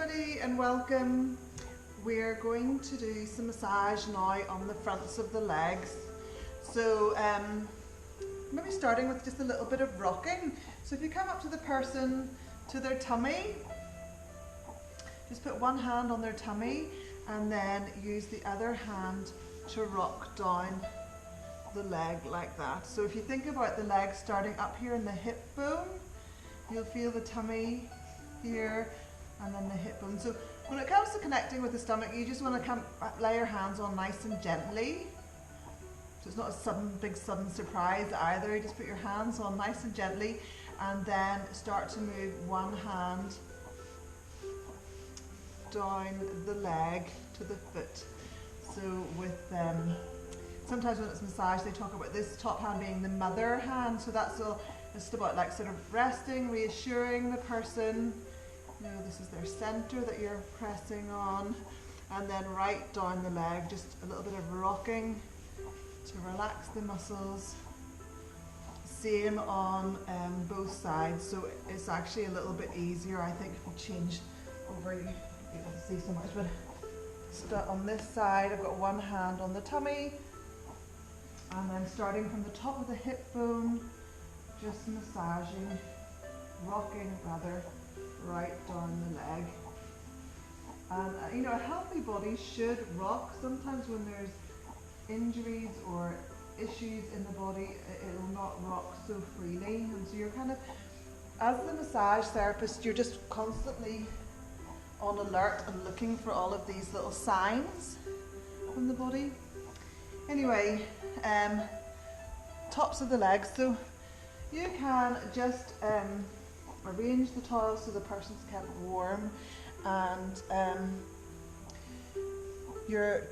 everybody and welcome. We're going to do some massage now on the fronts of the legs. So maybe starting with just a little bit of rocking. So if you come up to the person, to their tummy, just put one hand on their tummy and then use the other hand to rock down the leg like that. So if you think about the leg starting up here in the hip bone, you'll feel the tummy here and then the hip bone. So when it comes to connecting with the stomach, you just want to lay your hands on nice and gently. So it's not a big sudden surprise either. You just put your hands on nice and gently and then start to move one hand down the leg to the foot. So with sometimes when it's massage, they talk about this top hand being the mother hand. So that's all. It's about like sort of resting, reassuring the person. You know, this is their center that you're pressing on, and then right down the leg, just a little bit of rocking to relax the muscles. Same on both sides. So it's actually a little bit easier, I think, if we change over. You don't see so much, but start on this side. I've got one hand on the tummy, and then starting from the top of the hip bone, just massaging, rocking rather, right down the leg. And you know, a healthy body should rock. Sometimes when there's injuries or issues in the body, it will not rock so freely. And so you're kind of, as the massage therapist, you're just constantly on alert and looking for all of these little signs from the body. Anyway, tops of the legs. So you can just arrange the towel so the person's kept warm, and you're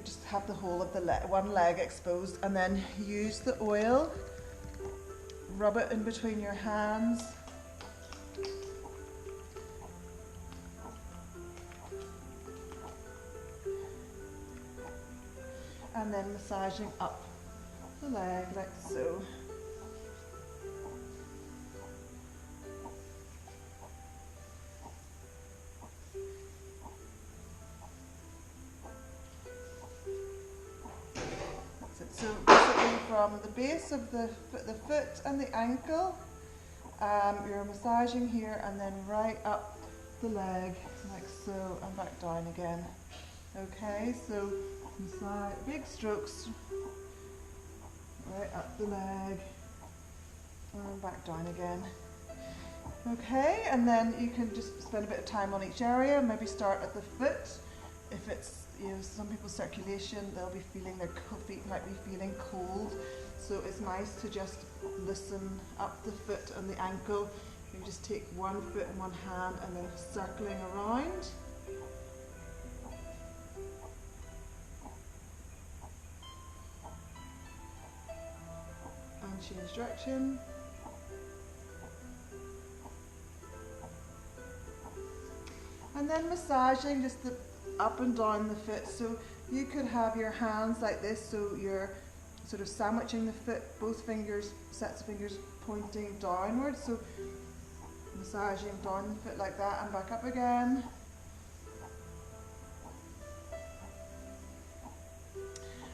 just have the whole of the one leg exposed, and then use the oil, rub it in between your hands. And then massaging up the leg like so. That's it. So basically from the base of the foot and the ankle, you're massaging here and then right up the leg like so and back down again. Okay, so massage, big strokes, right up the leg and back down again. Okay, and then you can just spend a bit of time on each area. Maybe start at the foot. If it's, you know, some people's circulation, they'll be feeling their feet might be feeling cold. So it's nice to just listen up the foot and the ankle. You just take one foot in one hand and then circling around. And change direction. And then massaging just the up and down the foot. So you could have your hands like this, so you're sort of sandwiching the foot, both fingers, sets of fingers pointing downwards. So massaging down the foot like that and back up again.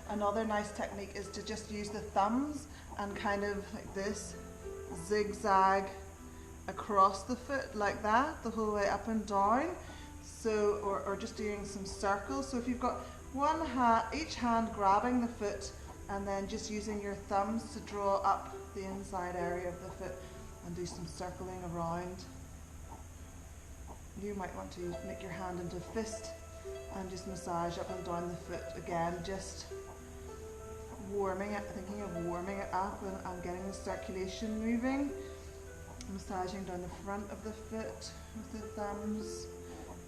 Another nice technique is to just use the thumbs and kind of like this, zigzag across the foot like that, the whole way up and down. So, or just doing some circles. So if you've got one hand, each hand grabbing the foot and then just using your thumbs to draw up the inside area of the foot and do some circling around. You might want to make your hand into a fist and just massage up and down the foot again, just warming it, thinking of warming it up and getting the circulation moving. Massaging down the front of the foot with the thumbs,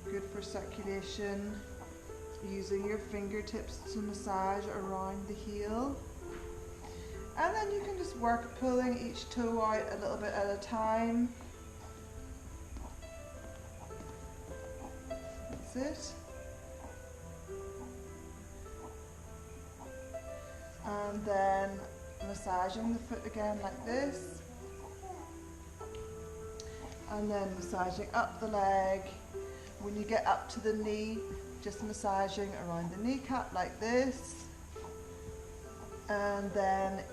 good for circulation. Using your fingertips to massage around the heel. And then you can just work pulling each toe out a little bit at a time. That's it. And then massaging the foot again like this. And then massaging up the leg, when you get up to the knee, just massaging around the kneecap like this, and then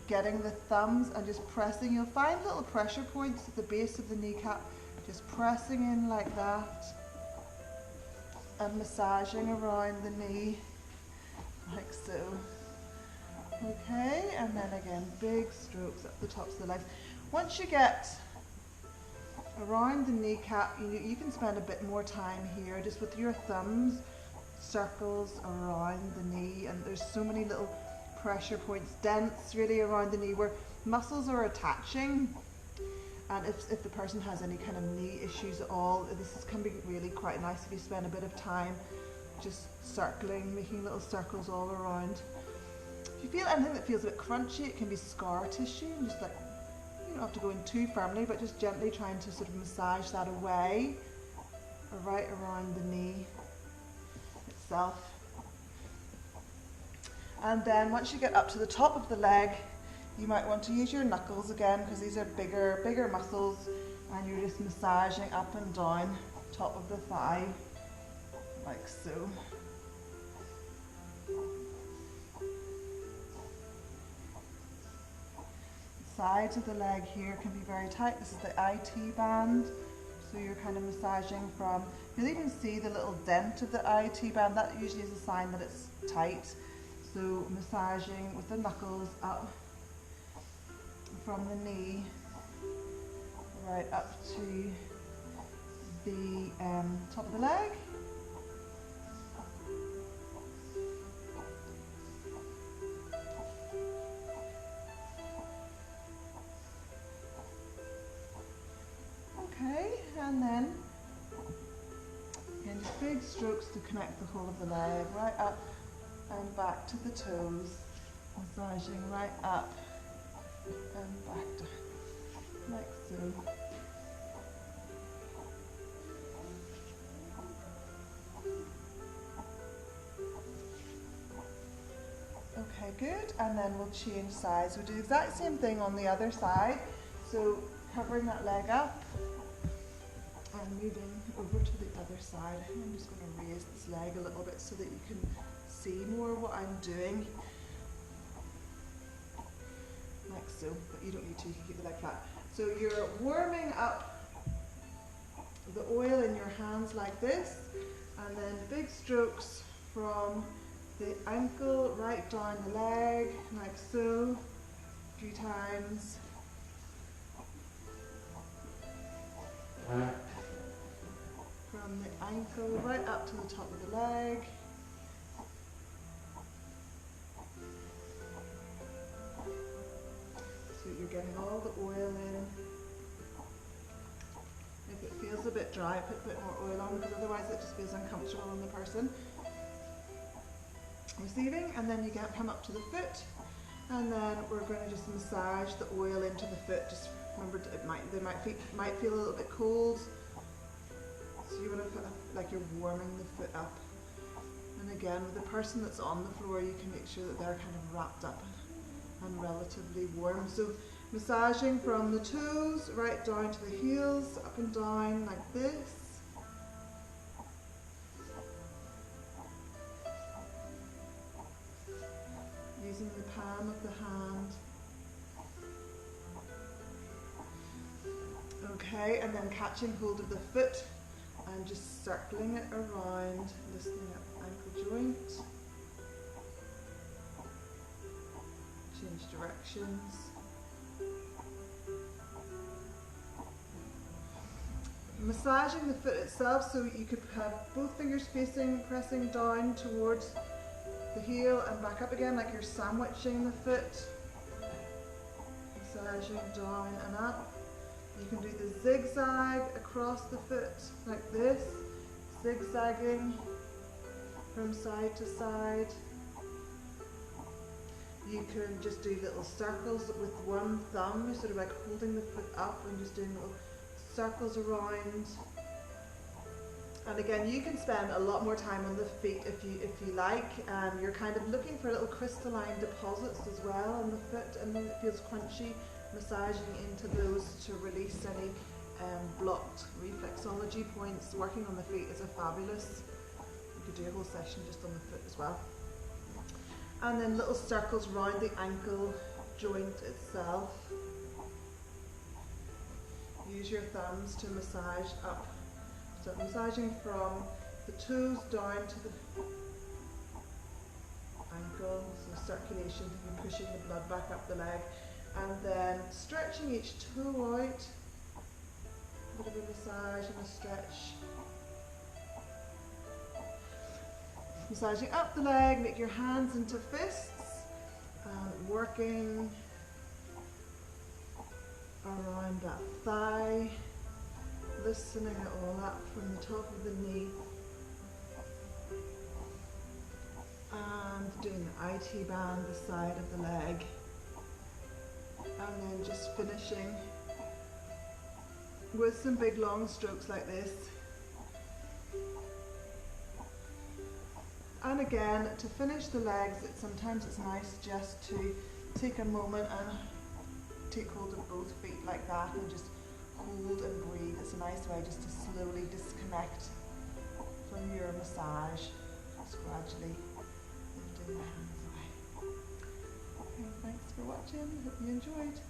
getting the thumbs and just pressing. You'll find little pressure points at the base of the kneecap, just pressing in like that and massaging around the knee like so. Okay, and then again, big strokes up the tops of the legs. Once you get around the kneecap, you can spend a bit more time here just with your thumbs, circles around the knee, and there's so many little pressure points, dents really around the knee where muscles are attaching. And if the person has any kind of knee issues at all, can be really quite nice if you spend a bit of time just circling, making little circles all around. If you feel anything that feels a bit crunchy, it can be scar tissue, and just like, you don't have to go in too firmly, but just gently trying to sort of massage that away, right around the knee itself. And then once you get up to the top of the leg, you might want to use your knuckles again, because these are bigger muscles, and you're just massaging up and down top of the thigh, like so. The sides of the leg here can be very tight. This is the IT band, so you're kind of massaging from, you'll even see the little dent of the IT band. That usually is a sign that it's tight. So massaging with the knuckles up from the knee right up to the top of the leg. Okay, and then again, just big strokes to connect the whole of the leg, right up and back to the toes, massaging right up and back down, like so. Okay, good, and then we'll change sides. We'll do the exact same thing on the other side, so covering that leg up and moving over to the other side. I'm just going to raise this leg a little bit so that you can see more what I'm doing, like so, but you don't need to, you can keep the leg flat. So you're warming up the oil in your hands like this, and then big strokes from the ankle right down the leg, like so, a few times. From the ankle right up to the top of the leg. So you're getting all the oil in. If it feels a bit dry, put a bit more oil on, because otherwise it just feels uncomfortable on the person receiving. And then you come up to the foot, and then we're going to just massage the oil into the foot. Just remember, they might feel a little bit cold, so you want to feel like you're warming the foot up. And again, with the person that's on the floor, you can make sure that they're kind of wrapped up and relatively warm. So massaging from the toes right down to the heels, up and down like this. Using the palm of the hand. Okay, and then catching hold of the foot and just circling it around, loosening up the ankle joint. Change directions. Massaging the foot itself, so you could have both fingers pressing down towards the heel and back up again, like you're sandwiching the foot. Massaging down and up. You can do the zigzag across the foot, like this, zigzagging from side to side. You can just do little circles with one thumb, you're sort of like holding the foot up and just doing little circles around. And again, you can spend a lot more time on the feet if you like. You're kind of looking for little crystalline deposits as well on the foot, and then it feels crunchy, massaging into those to release any blocked reflex reflexology points, working on the feet is a fabulous. You could do a whole session just on the foot as well. And then little circles round the ankle joint itself. Use your thumbs to massage up. So massaging from the toes down to the ankle, so circulation, and pushing the blood back up the leg, and then stretching each toe out. A bit of a massage and a stretch. Massaging up the leg, make your hands into fists, and working around that thigh, loosening it all up from the top of the knee. And doing the IT band, the side of the leg. And then just finishing with some big long strokes like this. And again, to finish the legs, sometimes it's nice just to take a moment and take hold of both feet like that and just hold and breathe. It's a nice way just to slowly disconnect from your massage, just gradually lifting the hands away. Okay, thanks for watching. Hope you enjoyed.